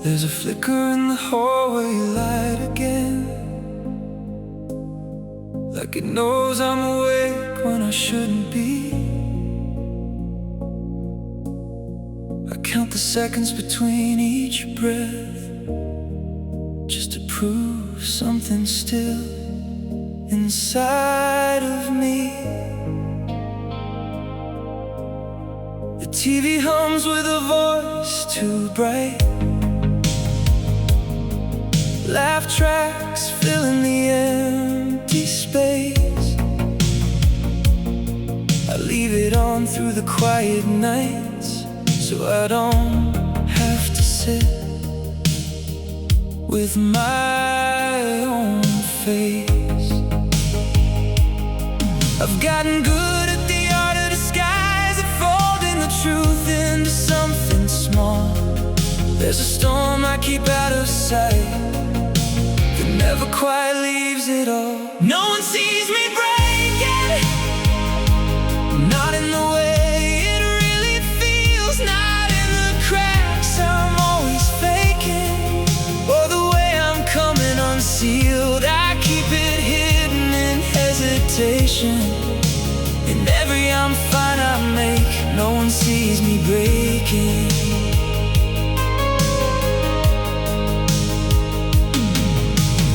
There's a flicker in the hallway light again, like it knows I'm awake when I shouldn't be. I count the seconds between each breath, just to prove something's still inside of me. The TV hums with a voice too bright, laugh tracks filling the empty space. I leave it on through the quiet nights, so I don't have to sit with my own face. I've gotten good at the art of disguise, at folding the truth into something small. There's a storm I keep out of sight that never quite leaves it all. No one sees me breaking, not in the way it really feels, not in the cracks I'm always faking, or the way I'm coming unsealed. I keep it hidden in hesitation. In every I'm fine I make, no one sees me breaking.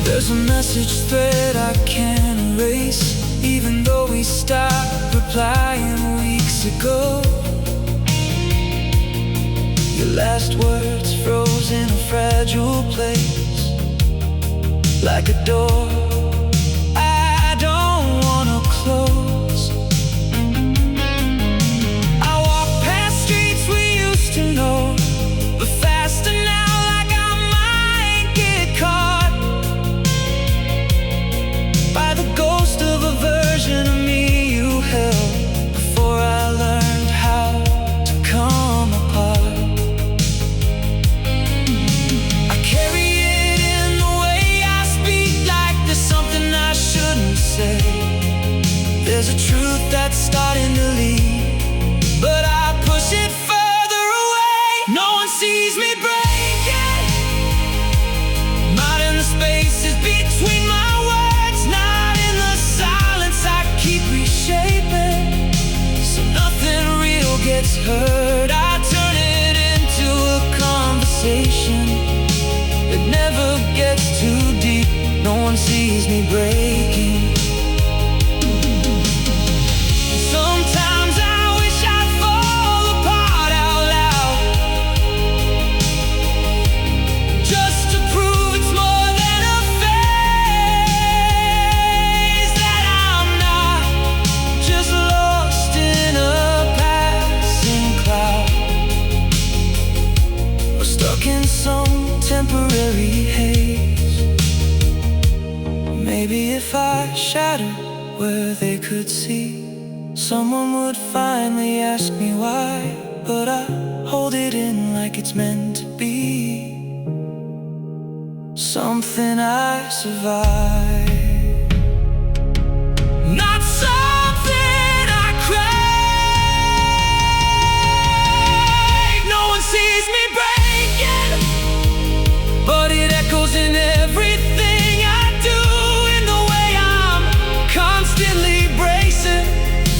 There's a message thread I can't erase, even though we stopped replying weeks ago. Your last words froze in a fragile place, like a door I don't wanna close. I walk past streets we used to know, but faster now, like I might get caught by the ghost of a version of me you held before I learned how to come apart. I carry it in the way I speak, like there's something I shouldn't say. There's a truth that's starting to leak, but I push it further away. No one sees me breaking, not in the spaces between my words, not in the silence I keep reshaping, so nothing real gets heard. I turn it into a conversation that never gets too deep. No one sees me breaking. Sometimes I wish I'd fall apart out loud, just to prove it's more than a phase, that I'm not just lost in a passing cloud, or stuck in some temporary haze. Maybe if I shattered where they could see, someone would finally ask me why, but I hold it in like it's meant to be, something I survive, not something I crave. No one sees me breaking, but it echoes in everything I do, in the way I'm constantly bracing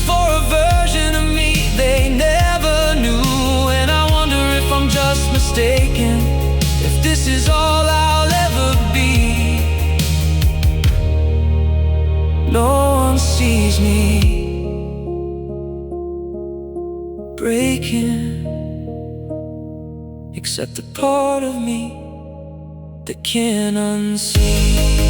for a version of me they never knew. And I wonder if I'm just mistaken, if this is all I'll ever be. No one sees me breaking, except the part of me that can't unsee.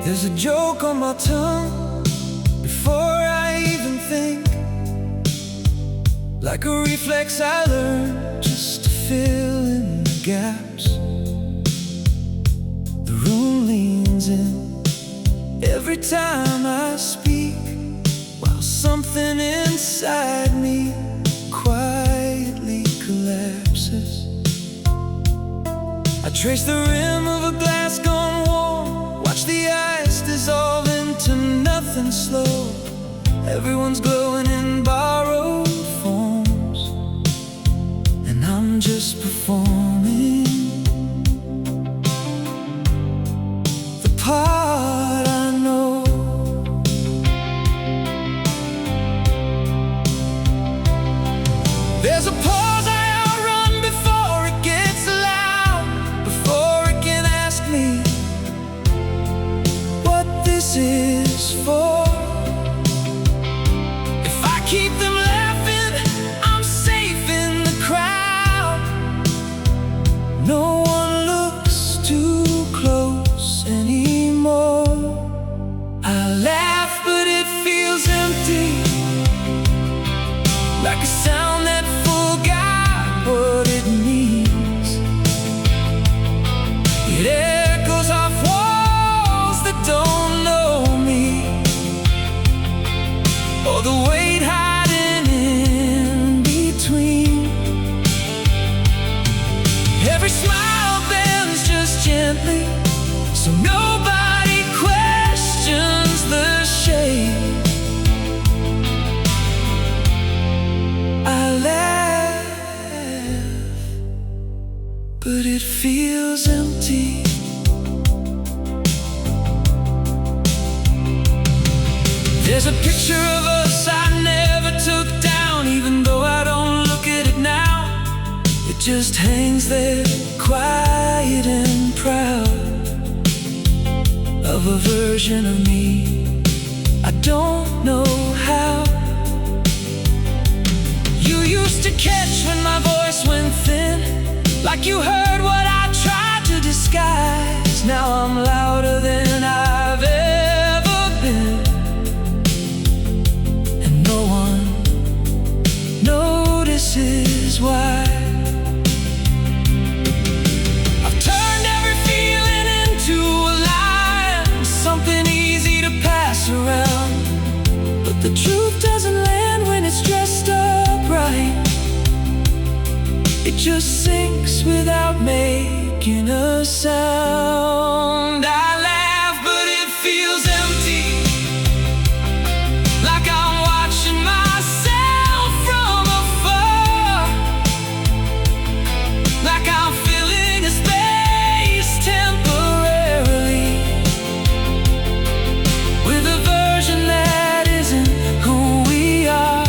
There's a joke on my tongue before I even think. Like a reflex I learned just to fill in the gaps. The room leans in every time I speak, while something inside me quietly collapses. I trace the rim of a glass gone warm, watch the ice dissolve into nothing slow. Everyone's glowing in borrowed forms, and I'm just performing the part I know. There's a pause I outrun before it gets loud, before it can ask me what this is for. If I keep them laughing, I'm safe in the crowd. No one looks too close anymore. I laugh, but it feels empty, like a sound that forgot what it means. It echoes off walls that don't know me, or the weight hiding in between. Every smile bends just gently, so nobody questions the shade. I laugh, but it feels empty. There's a picture of us I never took down, even though I don't look at it now. It just hangs there, quiet and proud, of a version of me I don't know how. You used to catch when my voice went thin, like you heard what I tried to disguise. Now I'm louder than I've ever been, and no one notices why. I've turned every feeling into a line, something easy to pass around. But the truth doesn't land when it's dressed up right. It just sinks without making a sound. I laugh, but it feels empty, like I'm watching myself from afar, like I'm filling a space temporarily with a version that isn't who we are.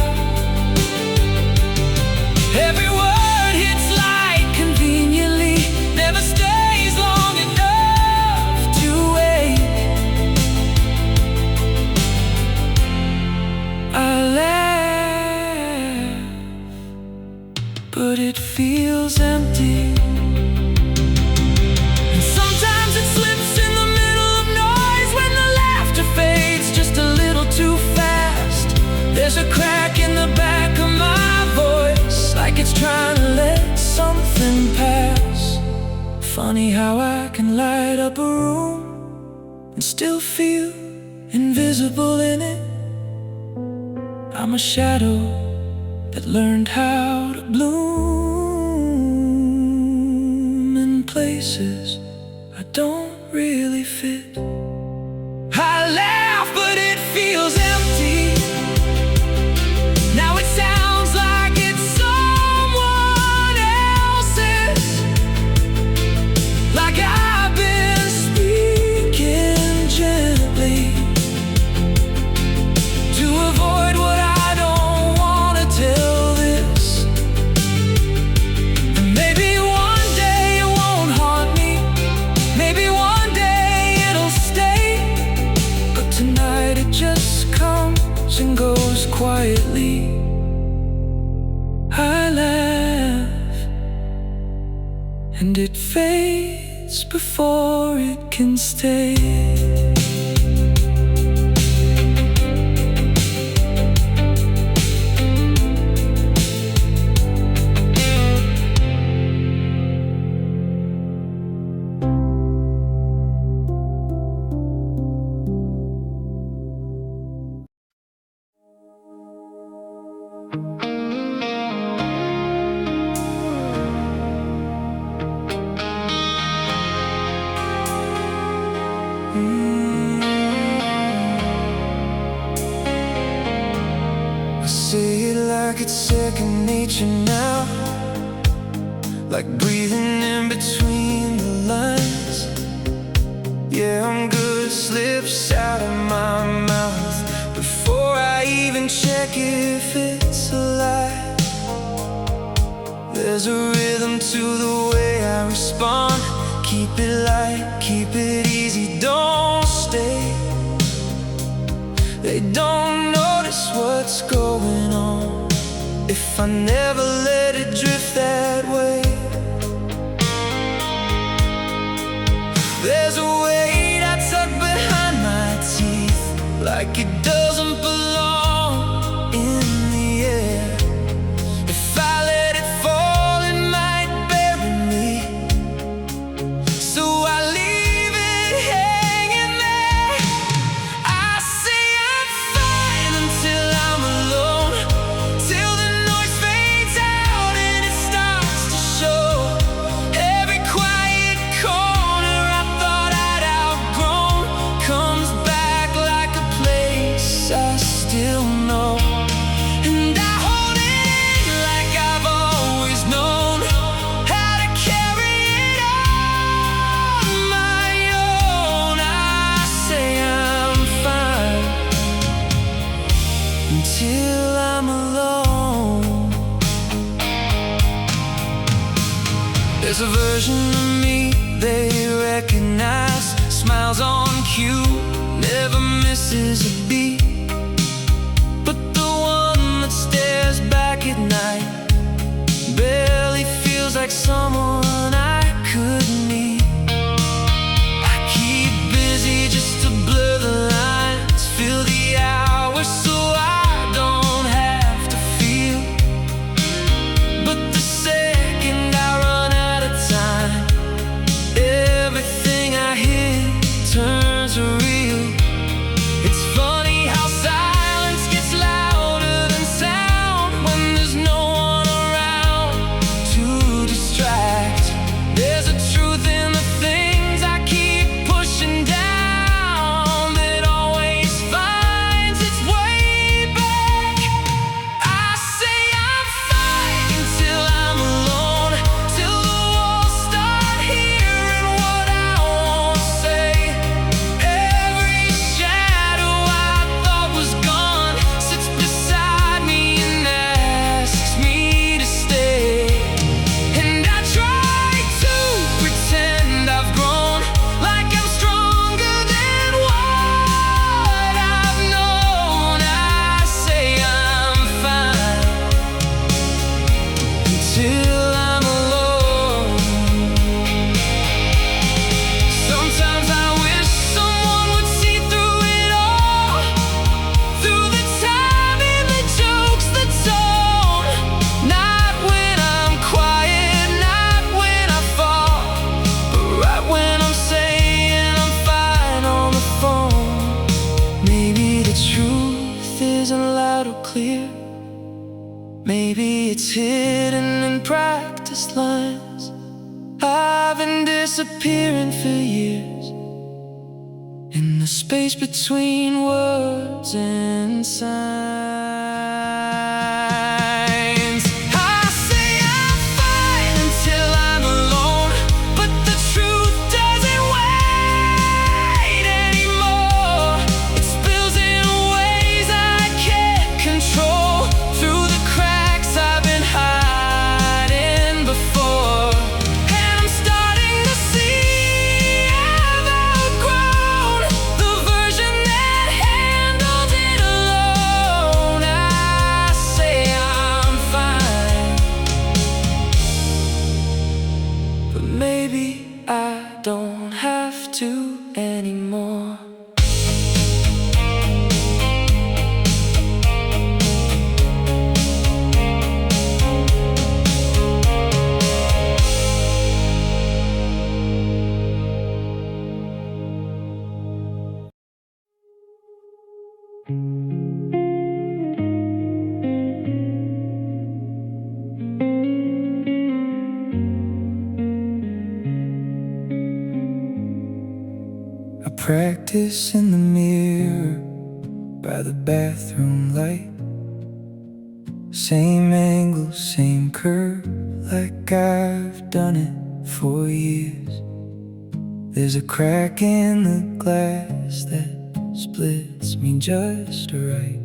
Every word hits light conveniently, never stays long enough to wait. I laugh, but it feels empty. And sometimes it slips in the middle of noise, when the laughter fades just a little too fast. There's a crack in the back of my voice, like it's trying to let something pass. Funny how I can light up a room and still feel invisible in it. I'm a shadow that learned how to bloom in places I don't really fit. I laugh, but it feels empty. Now it sounds like it's someone else's, like I've been speaking gently to avoid what I don't want to tell this. And maybe one day it won't haunt me, maybe one day it'll stay, but tonight it just comes and goes quietly. I laugh, and it fades before it can stay. I say it like it's second nature now, like breathing in between the lines. Yeah, I'm good, slips out of my mouth before I even check if it's alive. There's a rhythm to the way I respond. Keep it light, keep it easy, don't stay. They don't notice what's going on if I never let it drift that way. There's a weight I tuck behind my teeth, like it doesn't belong in the air. If I let it fall, it might bury me, so I leave it hanging there. I say I'm fine until I'm alone, till the noise fades out and it starts to show. Every quiet corner I thought I'd outgrown comes back like a place I still know. And I hold it in like I've always known how to carry it on my own. I say I'm fine until I'm alone. There's a version of me they recognize, smiles on cue, never misses a beat. But the one that stares back at night barely feels like someone I could meet. I keep busy just to blur the lines, fill the hours so I don't have to feel. But the second I run out of time, everything I hit turns real. It's funny how silence gets louder than sound when there's no one around to distract. There's a truth in the things I keep pushing down that always finds its way back. I say I'm fine until I'm alone, till the walls start hearing what I won't say. Every shadow I thought was gone sits beside me and asks me to stay. And I try to pretend I've grown, like I'm stronger than what I've known. I say I'm fine until I'm alone. Sometimes I wish someone would see through it all, through the time and the jokes, the tone. Not when I'm quiet, not when I fall, but right when I'm saying I'm fine on the phone. Maybe the truth isn't loud or clear, maybe it's hidden in practice lines. I've been disappearing for years in the space between words and signs. I say I'm fine until I'm alone, but the truth doesn't wait anymore. It spills in ways I can't control, through the cracks I've been hiding before. And I'm starting to see I've outgrown the version that handled it alone. I say practice in the mirror by the bathroom light. Same angle, same curve, like I've done it for years. There's a crack in the glass that splits me just right.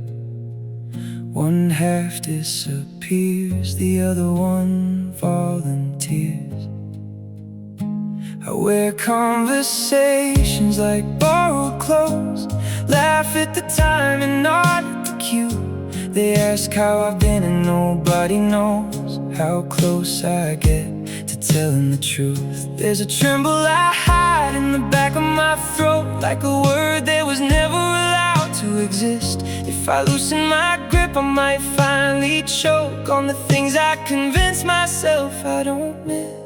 One half disappears, the other one volunteers. I wear conversations like borrowed clothes, laugh at the time and nod at the cue. They ask how I've been and nobody knows how close I get to telling the truth. There's a tremble I hide in the back of my throat, like a word that was never allowed to exist. If I loosen my grip, I might finally choke on the things I convince myself I don't miss.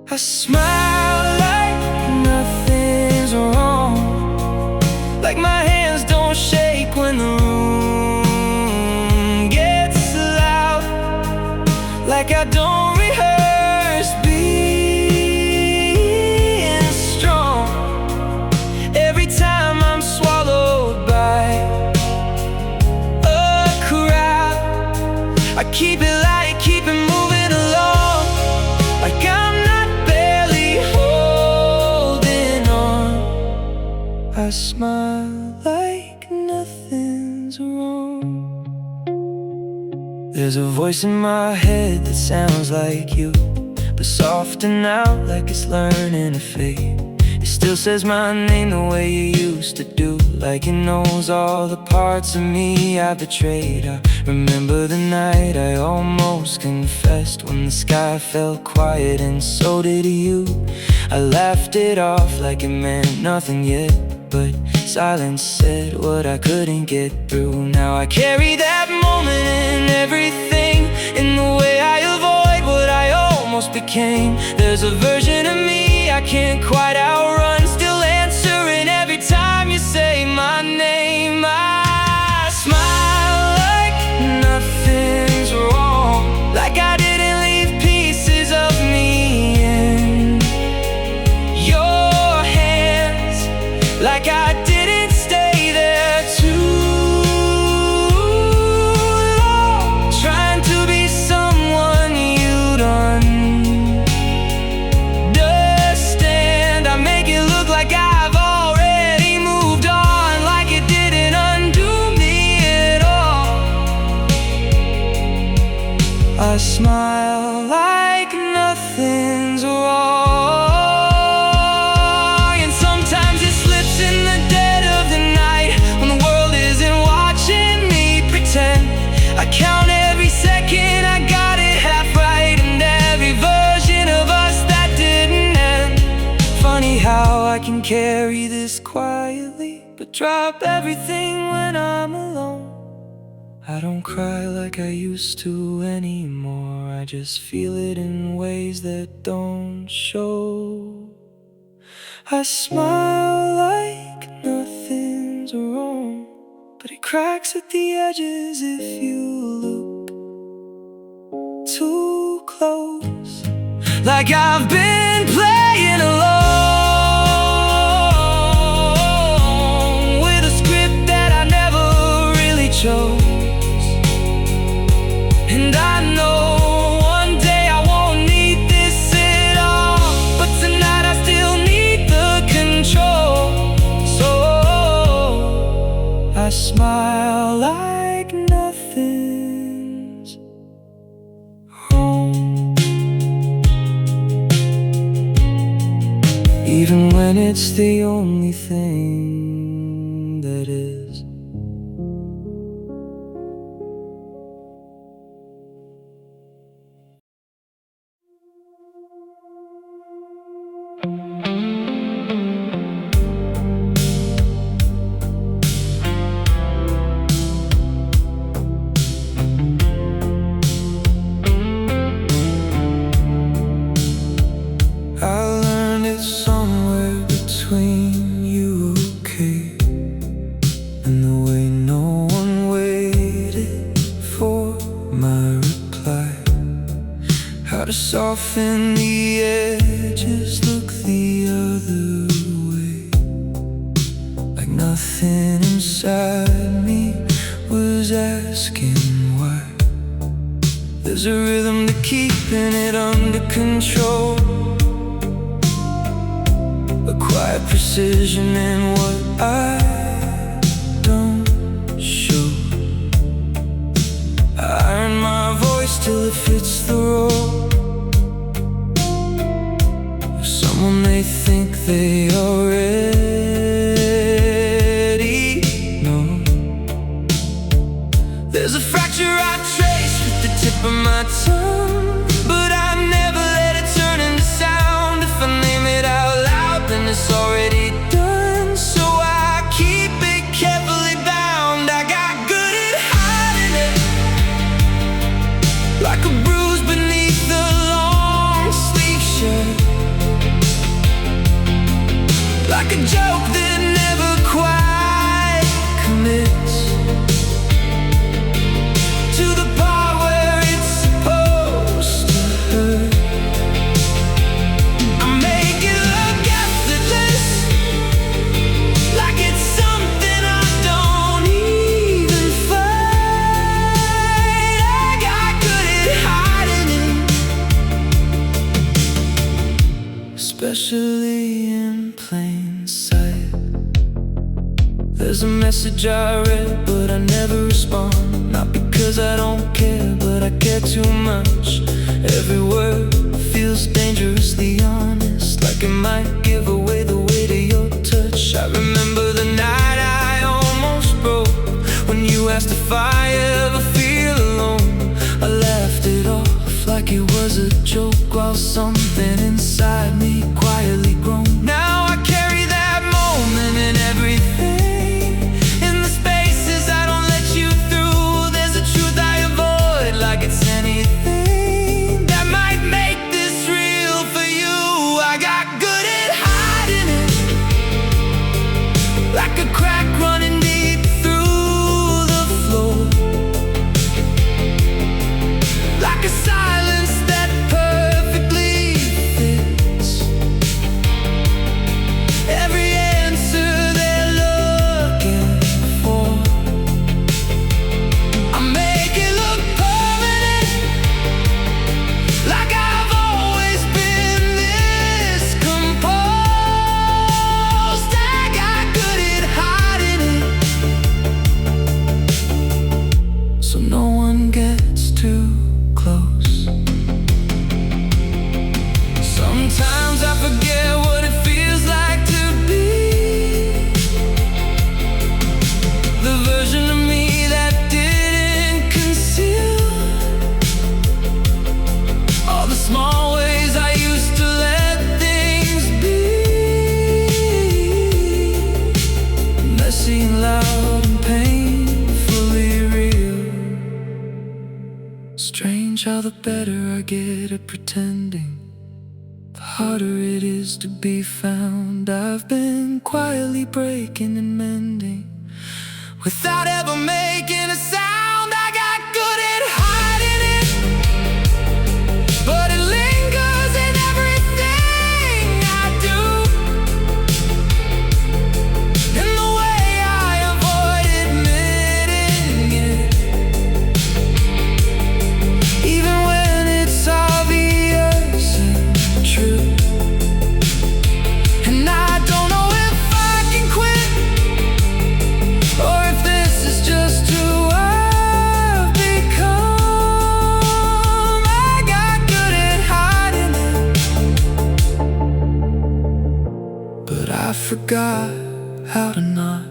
I smile like nothing's wrong, like my hands don't shake when the room gets loud, like I don't rehearse being strong. Every time I'm swallowed by a crowd, I keep it light, keep it moving along, like I'm not barely holding on. I smile like nothing's wrong. There's a voice in my head that sounds like you, but soften out like it's learning to fade. It still says my name the way you used to do, like it knows all the parts of me I betrayed. I remember the night I almost confessed, when the sky fell quiet and so did you. I laughed it off like it meant nothing yet, but silence said what I couldn't get through. Now I carry that moment in everything, in the way I avoid what I almost became. There's a version of me I can't quite outrun, still answering every time you say my name. I smile like nothing's wrong, like I didn't leave pieces of me in your hands, like I didn't stay there too long, trying to be someone you'd understand. I make it look like I've already moved on, like it didn't undo me at all. I smile like nothing's wrong, and sometimes it slips in the dead of the night, when the world isn't watching me pretend. I count every second I got it half right, and every version of us that didn't end. Funny how I can carry this quietly, but drop everything when I'm alone. I don't cry like I used to anymore, I just feel it in ways that don't show. I smile like nothing's wrong, but it cracks at the edges if you look too close, like I've been playing along with a script that I never really chose. And I know one day I won't need this at all, but tonight I still need the control. So I smile like nothing's wrong, even when it's the only thing that is. How to soften the edges, look the other way. nothing inside me was asking why. There's a rhythm to keeping it under control, a quiet precision in what I don't show. I iron my voice till it fits the role. Someone may think they already know. There's a fracture I trace with the tip of my tongue, but I never let it turn into sound. If I name it out loud, then it's already done. So I keep it carefully bound. I got good at hiding it, like a bruise beneath the long sleeve shirt, like a joke that never quite commits to the part where it's supposed to hurt. I make it look effortless, like it's something I don't even fight. I got good at hiding it, especially in plain sight. There's a message I read, but I never respond. Not because I don't care, but I care too much. Every word feels dangerously honest, like it might give away the weight of your touch. I remember the night I almost broke, when you asked if I ever feel alone. I laughed it off like it was a joke, while something inside me quietly groaned. Now I carry that moment in everything, in the spaces I don't let you through. There's a truth I avoid, like it's anything that might make this real for you. I got good at hiding it, like a crack running deep through the floor, like a silence that perfectly fits every answer they're looking for. I make it look permanent, like I've always been this composed. I got good at hiding it, so no one gets too close. Sometimes I forget what it feels like to be the version of me that didn't conceal all the small ways I used to let things be. Messy and loud and painfully real. Strange how the better I get at pretending, the harder it is to be found. I've been quietly breaking and mending without ever making a sound. I got good at hiding it, but it lingers in everything I do, in the way I avoid admitting it, even when it's obvious and true. And I don't know if I can quit, or if this is just who I've become. I got good at hiding it, but I forgot how to not.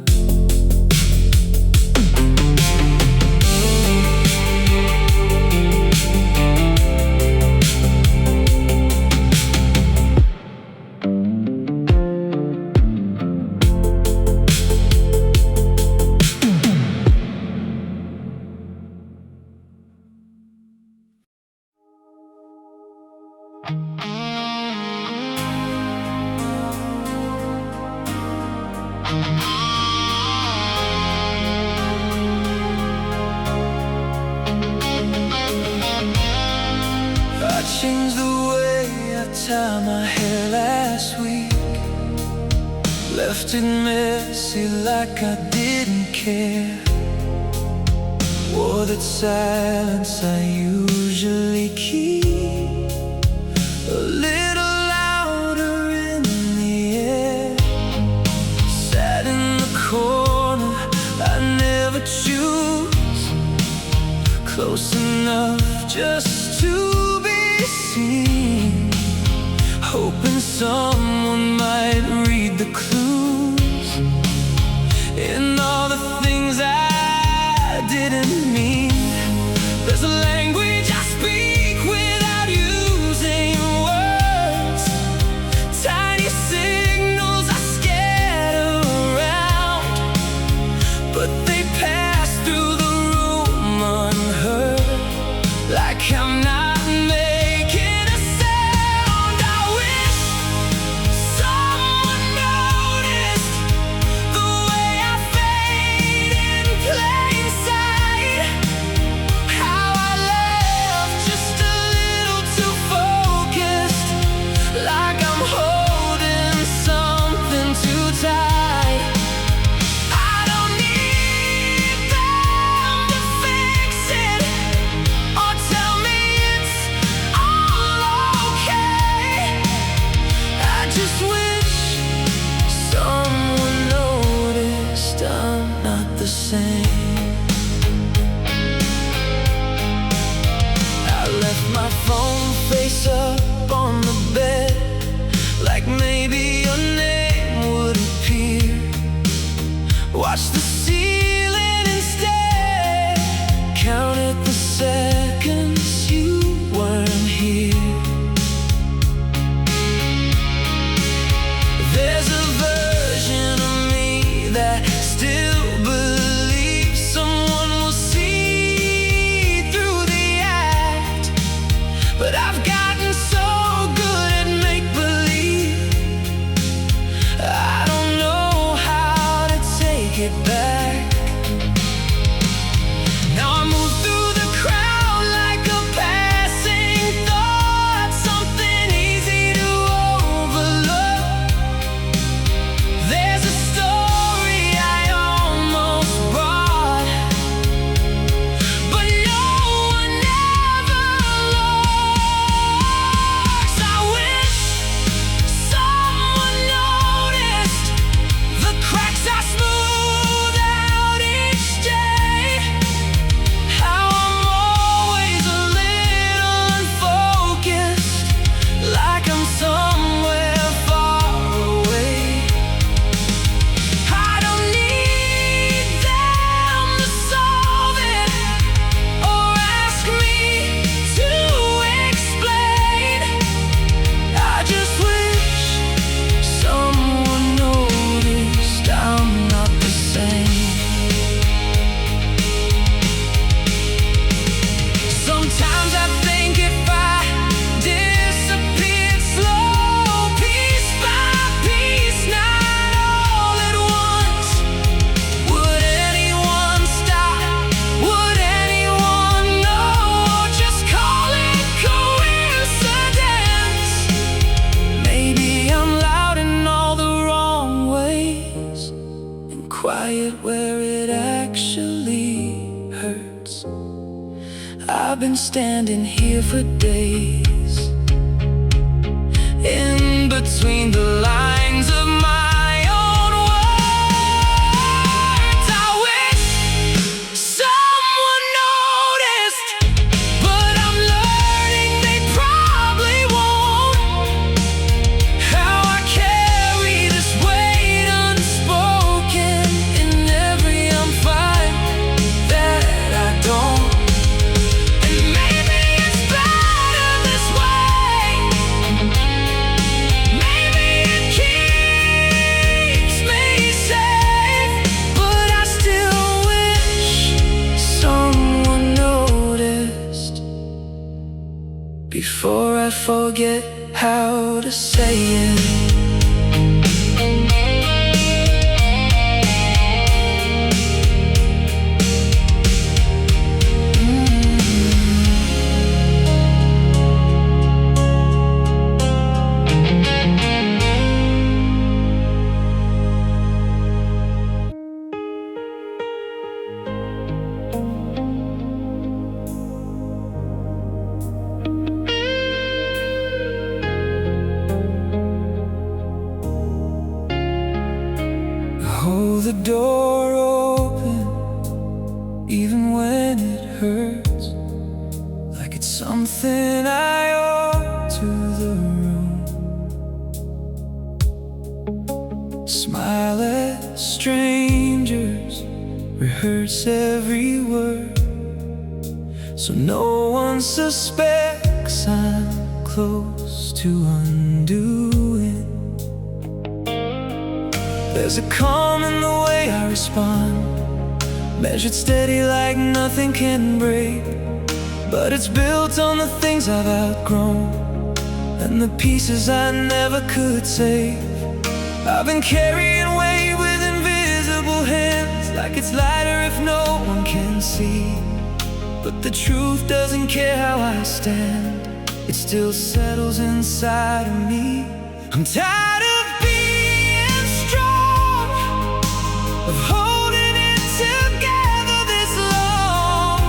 Changed the way I tie my hair last week, left left it messy like I didn't care. Wore that silence I usually keep a little louder in the air. Sat in the corner I never choose, close enough just to be seen, hoping someone might read the clues in all the things I didn't mean. There's a language I speak without using words, tiny signals I scatter around, but they pass through the room unheard, like I'm not making a sound. I wish someone noticed the way I fade in plain sight, how I left just a little too focused, like I'm holding something too tight. I don't need them to fix it or tell me it's all okay. I just wish someone noticed I'm not the same. I left my phone face up on the bed, like maybe your name would appear. Watch the ceiling instead, counted the seconds you weren't here. There's a version of me that still believes someone will see through the act, but I've gotten so good at make-believe, I don't know how to take it back. Now I move through the crowd like a passing thought, something easy to overlook. There's a story I almost brought, but no one ever looks. I wish someone noticed the cracks I smooth out each day, how I'm always a little unfocused, like I'm somewhere far away. I don't need them to solve it or ask me to explain. I just wish someone noticed I'm not the same. Sometimes I think if I disappeared slow, piece by piece, not all at once, would anyone stop? Would anyone know? Or just call it coincidence? Maybe I'm loud in all the wrong ways and quiet where it actually hurts. I've been standing here for days, in between the lines of my own words. I wish someone noticed, but I'm learning they probably won't, how I carry this weight unspoken in every I'm fine that I don't. And maybe it's better this way. Maybe it keeps me safe, but I still wish someone noticed before I forget how to say it. the door open, even when it hurts, like it's something I owe to the room. Smile at strangers, rehearse every word, so no one suspects I'm close to undoing. There's a calm in the way I respond, measured steady like nothing can break, but it's built on the things I've outgrown and the pieces I never could save. I've been carrying weight with invisible hands, like it's lighter if no one can see. But the truth doesn't care how I stand, it still settles inside of me. I'm tired of being strong, of holding it together this long,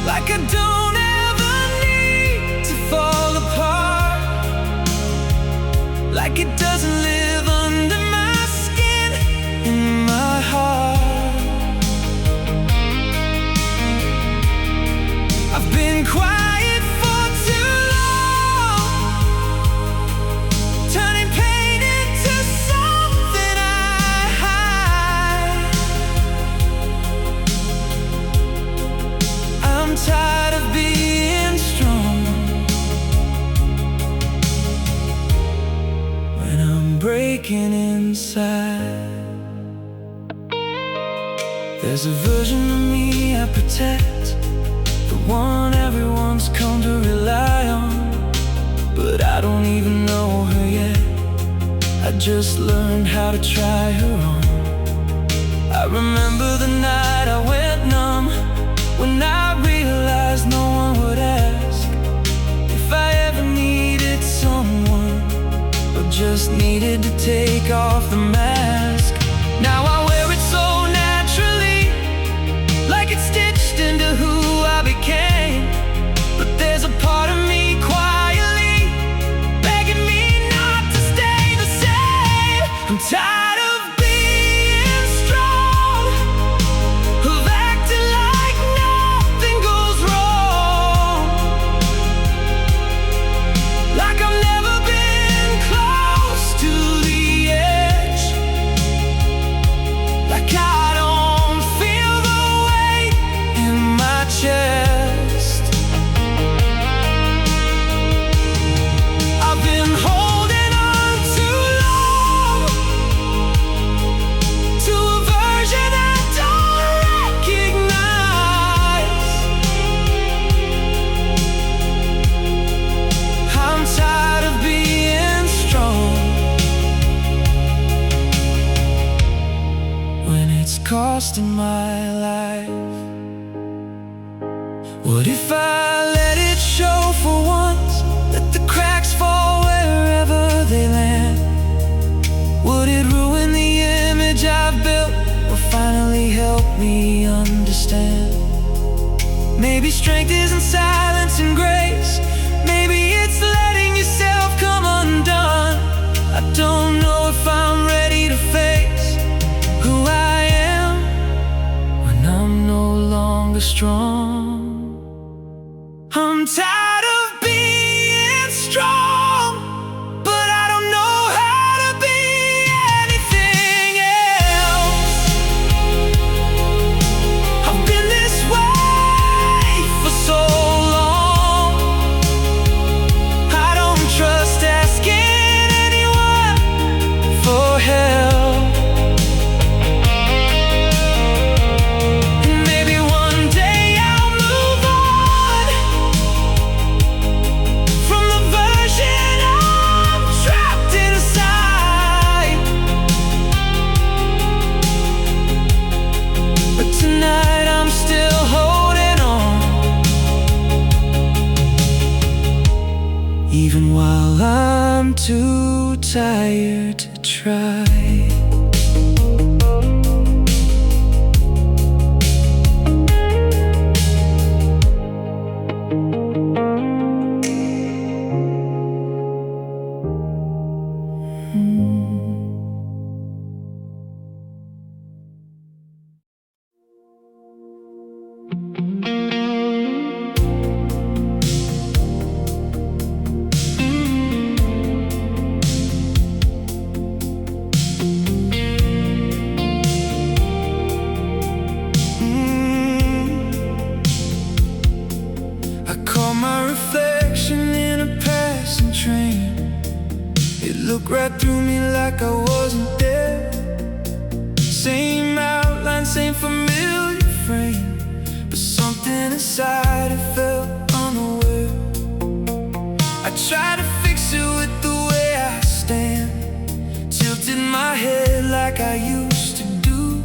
like I don't ever need to fall apart, like it doesn't live under my skin, in my heart. I've been quiet for too long, turning pain into something I hide. I'm tired of being strong when I'm breaking inside. There's a version of me I protect, the one everyone's come to rely on, but I don't even know her yet. I just learned how to try her on. I remember the night I went numb, when I realized no one would ask if I ever needed someone, or just needed to take off the mask. Now I wear it so naturally, like it's stitched into who I became. But there's a part of me quietly begging me not to stay the same. I'm tired of being strong, of acting like nothing goes wrong, like I've never been close to the edge, like I don't feel the weight in my chest. I've been holding on too long to a version I don't recognize. I'm tired of being strong when it's costing my life. What if I let it show for once, let the cracks fall wherever they land? Would it ruin the image I've built, or finally help me understand? Maybe strength isn't silence and grace, maybe it's letting yourself come undone. I don't know if I'm ready to face who I am when I'm no longer strong. I'm tired of being strong, but I don't know how to be anything else. I've been this way for so long, I don't trust asking anyone for help. And maybe one day I'll move on from the version I'm trapped inside. But tonight I'm still holding on, even while I'm too tired to try. right through me like I wasn't there. Same outline, same familiar frame, but something inside it felt unaware. I tried to fix it with the way I stand, tilted my head like I used to do,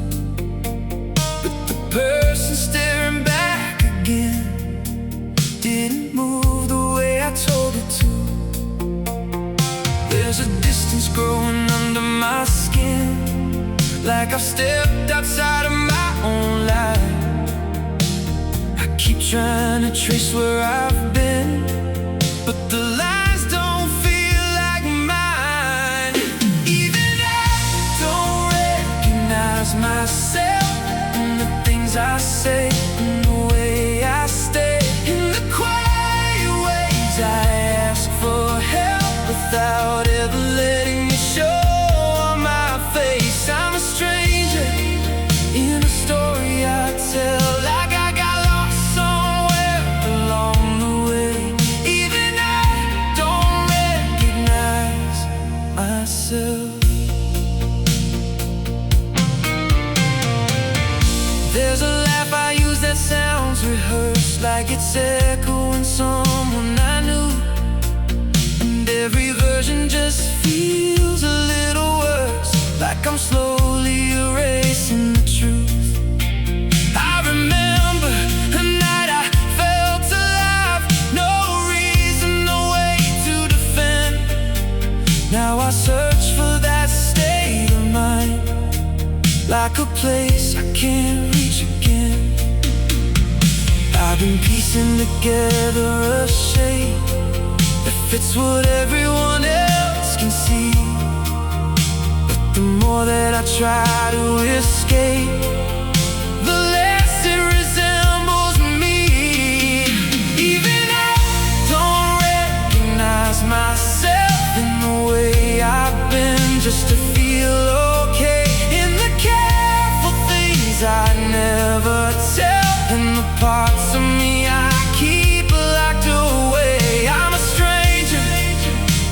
but the person staring back again didn't move the way I told it to. There's a distance growing under my skin, like I've stepped outside of my own life. I keep trying to trace where I've been, but the lines don't feel like mine. Even I don't recognize myself in the things I say, in the way I stay, in the quiet ways I ask for help without ever letting me show on my face. I'm a stranger in a story I tell, like I got lost somewhere along the way. Even I don't recognize myself. There's a laugh I use that sounds rehearsed, like it's echoing someone I knew, and every version just feels a little worse, like I'm slowly erasing the truth. I remember a night I felt alive, no reason, no way to defend. Now I search for that state of mind, like a place I can't reach again. I've been piecing together a shape that fits what everyone else can see, but the more that I try to escape, the less it resembles me. Even I don't recognize myself in the way I've been, just to feel okay, in the careful things I never tell, in the parts of me I keep locked away. I'm a stranger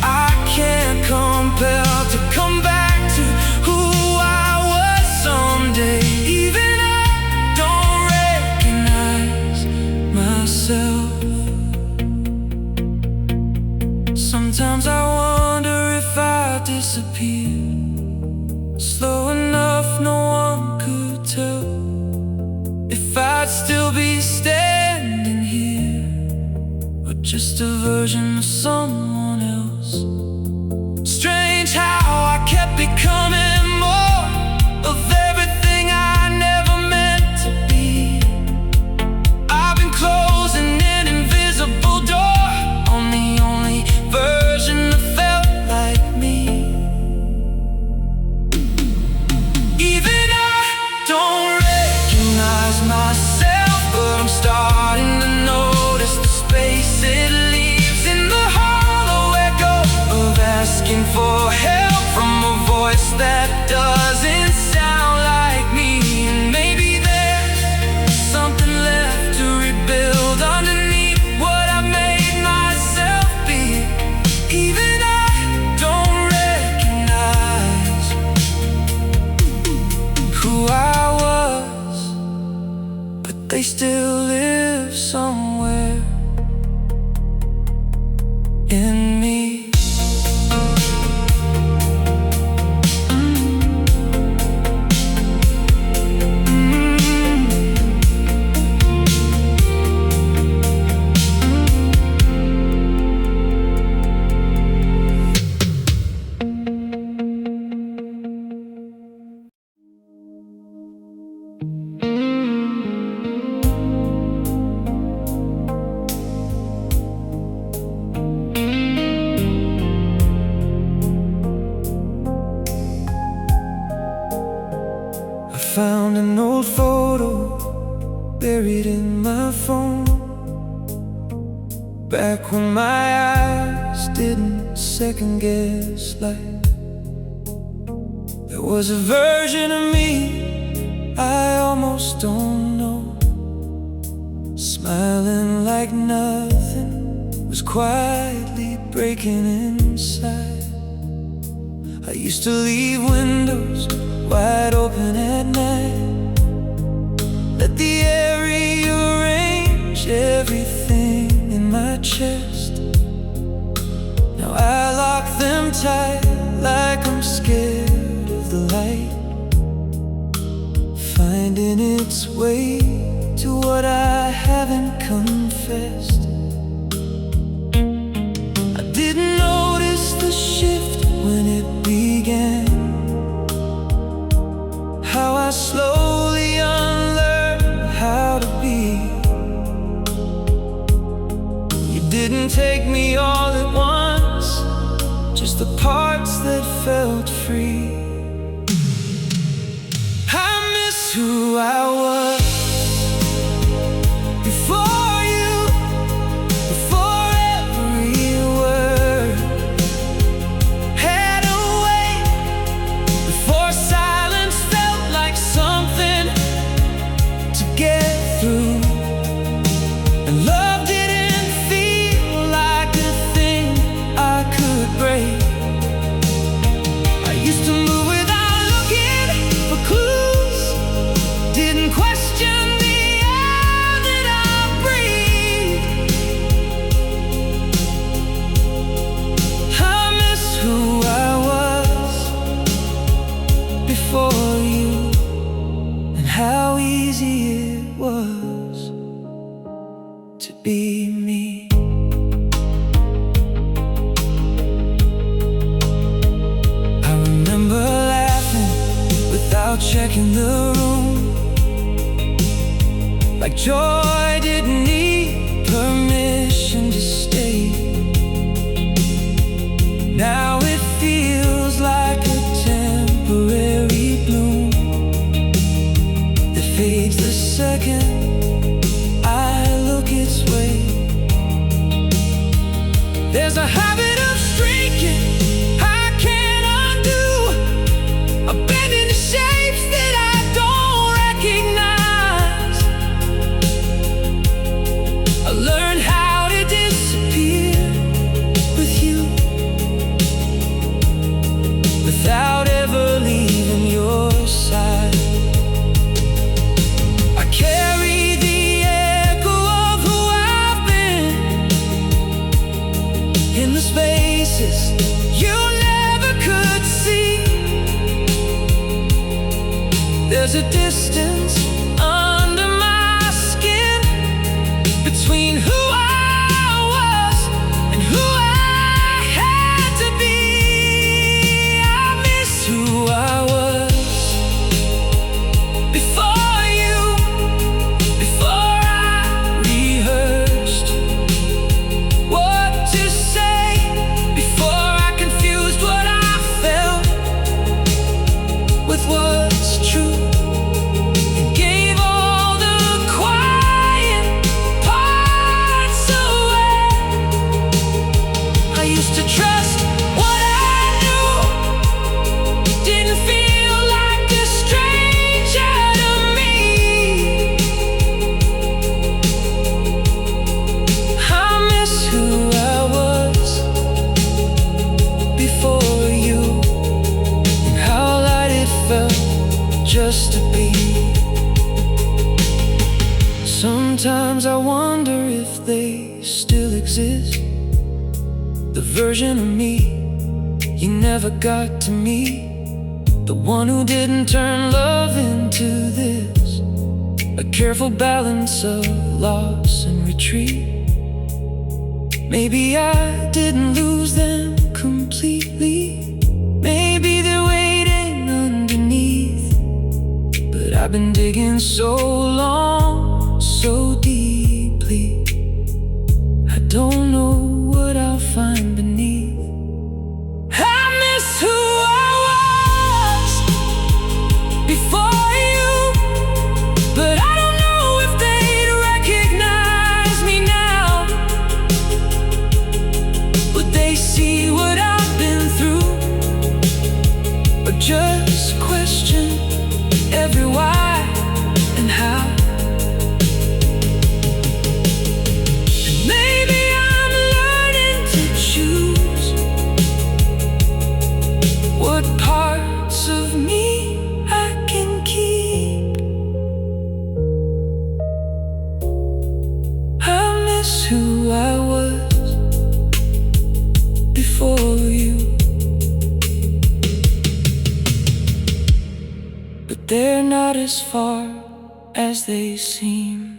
I can't compel to come back to who I was someday. Even I don't recognize myself. Sometimes I wonder if I disappear slow enough no one could tell, if I'd still be standing here, or just a version of someone else. Strange how I kept becoming more of everything I never meant to be. I've been closing an invisible door on the only version that felt like me. Even I don't recognize myself, but I'm starting to notice the space it leaves in the hollow echo of asking for help from a voice that doesn't sound like me. And maybe there's something left to rebuild underneath what I made myself be. Even I don't recognize who I was, but they still live somewhere in me. Found an old photo buried in my phone, back when my eyes didn't second guess life. There was a version of me I almost don't know, smiling like nothing was quietly breaking inside. used to leave windows wide open at night, let the air rearrange everything in my chest. Now I lock them tight like I'm scared of the light, finding its way to what I haven't confessed. I didn't notice the shift when it began, how I slowly unlearned how to be. You didn't take me all at once, just the parts that felt free. I miss who I was before you, before every word had a weight, before silence felt like something to get through, and love didn't feel like a thing I could break. I used to move without looking for clues, didn't question the air that I breathe. I miss who I was before you, and how easy it was to be me. I remember laughing without checking the room, like joy didn't need permission to stay. Now it feels like a temporary bloom that fades the second I look its way. There's a habit of streaking I can't undo, abandoning the shapes that I don't recognize. I learned how to disappear with you without ever leaving your side. I carry the echo of who I've been in the spaces you never could see. There's a distance under my skin between who I was and who I had to be. I miss who I was before you, before I rehearsed what to say, before I confused what I felt with what's true, and gave all the quiet parts away. I used to trust what I knew, didn't feel like a stranger to me. I miss who I was before you, and how light it felt just to be. Sometimes I wonder if they still exist, the version of me you never got to meet, the one who didn't turn love into this, a careful balance of loss and retreat. Maybe I didn't lose them completely, maybe they're waiting underneath, but I've been digging so long, so deeply, I don't know what I'll find beneath. I miss who I was before you, but I don't know if they'd recognize me now. Would they see what I've been through, or just question every why and how? not as far as they seem.